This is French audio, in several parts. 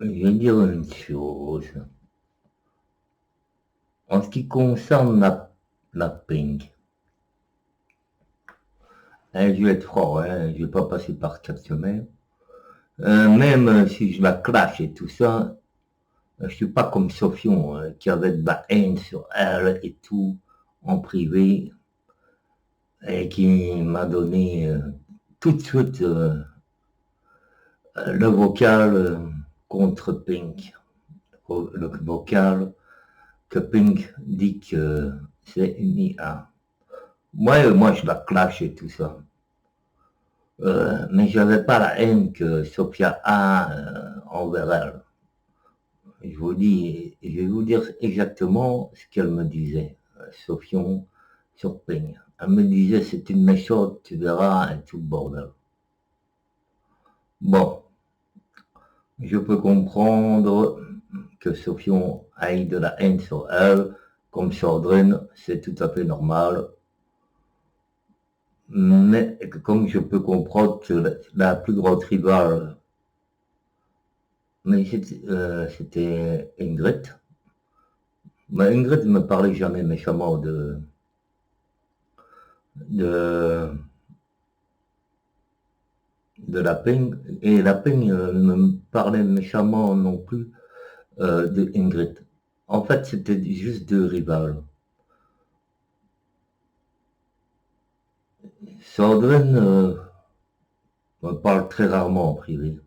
Je vais dire une chose. En ce qui concerne la ping, je vais être franc, je ne vais pas passer par 4 semaines. Même si je la clash et tout ça, je suis pas comme Sofion qui avait de la haine sur elle et tout en privé et qui m'a donné tout de suite le vocal contre Pink. Le vocal que Pink dit que c'est une IA. Moi, je la clash et tout ça. Mais je n'avais pas la haine que Sophia a envers elle. Je vais vous dire exactement ce qu'elle me disait, Sofion sur Ping. Elle me disait c'est une méchante, tu verras, et tout le bordel. Bon, je peux comprendre que Sofion ait de la haine sur elle, comme Sandrine, c'est tout à fait normal. Mais comme je peux comprendre que la plus grande rivale, mais c'était Ingrid. Mais Ingrid ne me parlait jamais méchamment de, de la Ping, et la Ping ne me parlait méchamment non plus de Ingrid. En fait, c'était juste deux rivales. Sandrine me parle très rarement en privé.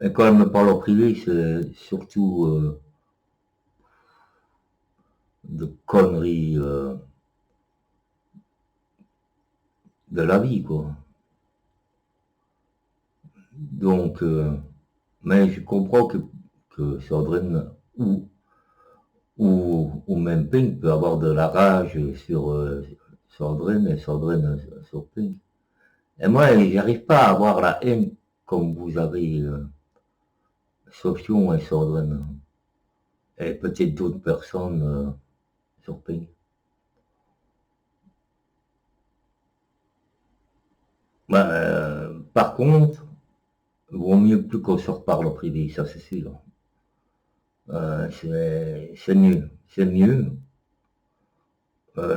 Et quand elle me parle en privé, c'est surtout de conneries de la vie, quoi. Donc, mais je comprends que Sandrine ou même Pink peut avoir de la rage sur Sandrine et Sandrine sur Pink. Et moi, j'arrive pas à avoir la haine comme vous avez Sofion et Sandrine. Et peut-être d'autres personnes sur Pink. Par contre, il vaut mieux plus qu'on se reparle en privé, ça c'est sûr. C'est mieux. C'est mieux.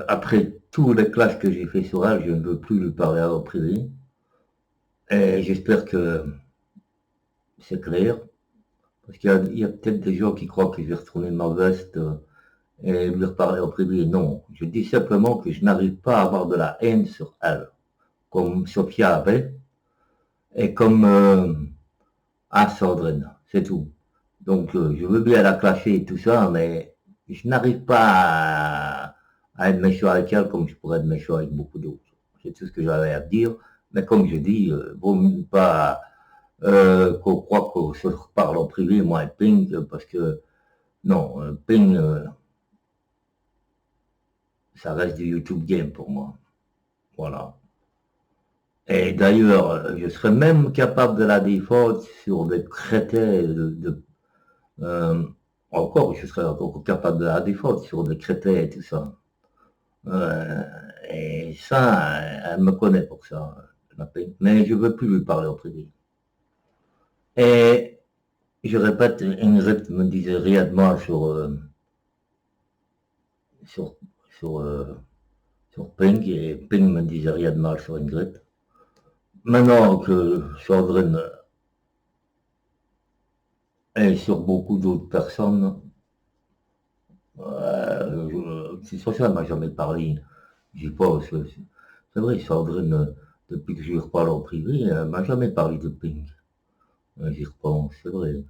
Après tous les classes que j'ai fait sur elle, je ne veux plus lui parler en privé. Et j'espère que c'est clair. Parce qu'il y a peut-être des gens qui croient que je vais retourner ma veste et lui reparler en privé. Non, je dis simplement que je n'arrive pas à avoir de la haine sur elle, comme Sophia avait, et comme à Sandrine, c'est tout. Donc je veux bien la clasher et tout ça, mais je n'arrive pas à être méchant avec elle comme je pourrais être méchant avec beaucoup d'autres. C'est tout ce que j'avais à dire. Mais comme je dis, vaut mieux pas qu'on croit qu'on se reparle en privé, moi et Ping, parce que non, Ping, ça reste du YouTube game pour moi. Voilà. Et d'ailleurs, je serais même capable de la défendre sur des crétins euh, encore, je serais encore capable de la défendre sur des crétins et tout ça. Euh, et ça, elle me connaît pour ça, mais je veux plus lui parler en privé. Et je répète, Ingrid me disait rien de mal sur, sur, sur Ping, et Ping me disait rien de mal sur Ingrid. Maintenant que Sandrine et sur beaucoup d'autres personnes, c'est sur ça, elle m'a jamais parlé. J'y pense. C'est vrai, Sandrine, depuis que je lui reparle en privé, elle m'a jamais parlé de Ping. J'y repense, c'est vrai.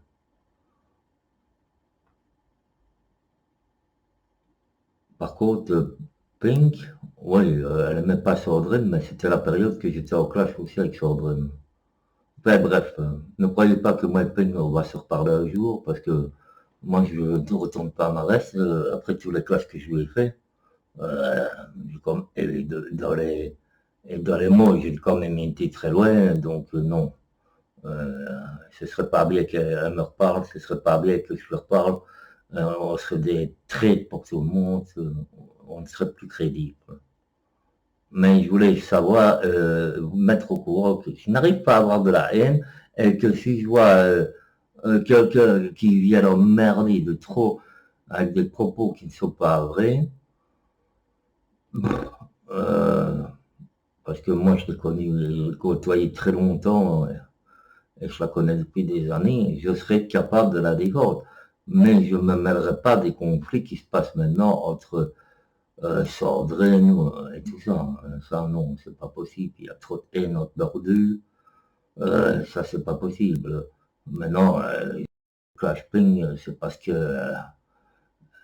Par contre, Pink, oui, elle n'aimait pas Sandrine, mais c'était la période que j'étais en clash aussi avec Sandrine. Enfin bref, ne croyez pas que moi et Pink, on va se reparler un jour, parce que moi je ne retourne pas à ma veste, après tous les clashs que je lui ai fait. Euh, et dans les mots, j'ai quand même été très loin, donc non. Euh, Ce serait pas bien qu'elle me reparle, ce serait pas bien que je lui reparle. On serait des traits pour tout le monde, on ne serait plus crédible. Mais je voulais savoir, vous mettre au courant que je n'arrive pas à avoir de la haine et que si je vois quelqu'un qui vient emmerder de trop avec des propos qui ne sont pas vrais, euh, parce que moi je l'ai connu, je l'ai côtoyé très longtemps, et je la connais depuis des années, je serais capable de la défendre. Mais je ne me mêlerai pas des conflits qui se passent maintenant entre Sandrine et tout ça. Ça, non, c'est pas possible. Il y a trop de haine entre leurs deux. Ça, c'est pas possible. Maintenant, Clash Ping, c'est parce que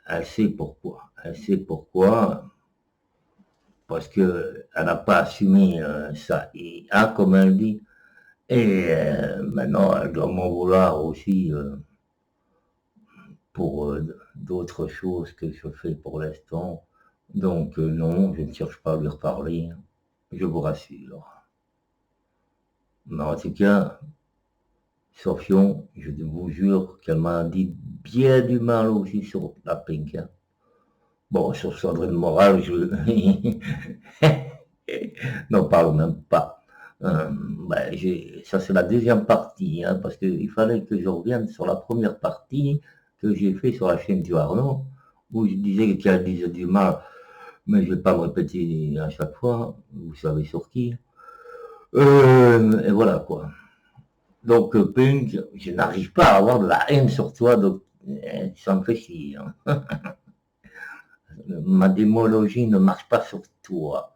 elle sait pourquoi. Elle sait pourquoi. Parce qu'elle n'a pas assumé ça. Et, comme elle dit, et maintenant, elle doit m'en vouloir aussi pour d'autres choses que je fais pour l'instant. Donc non, je ne cherche pas à lui reparler, je vous rassure. Mais en tout cas, Sofion, je vous jure qu'elle m'a dit bien du mal aussi sur la Pink. Bon, sur Sandrine Moral, je n'en parle même pas. Ben, ça c'est la deuxième partie, hein, parce qu'il fallait que je revienne sur la première partie que j'ai fait sur la chaîne du Arnaud, où je disais qu'elle disait du mal, mais je ne vais pas me répéter à chaque fois, vous savez sur qui. Et voilà quoi. Donc Pink, je n'arrive pas à avoir de la haine sur toi, donc ça me fait chier. Hein. Ma démologie ne marche pas sur toi.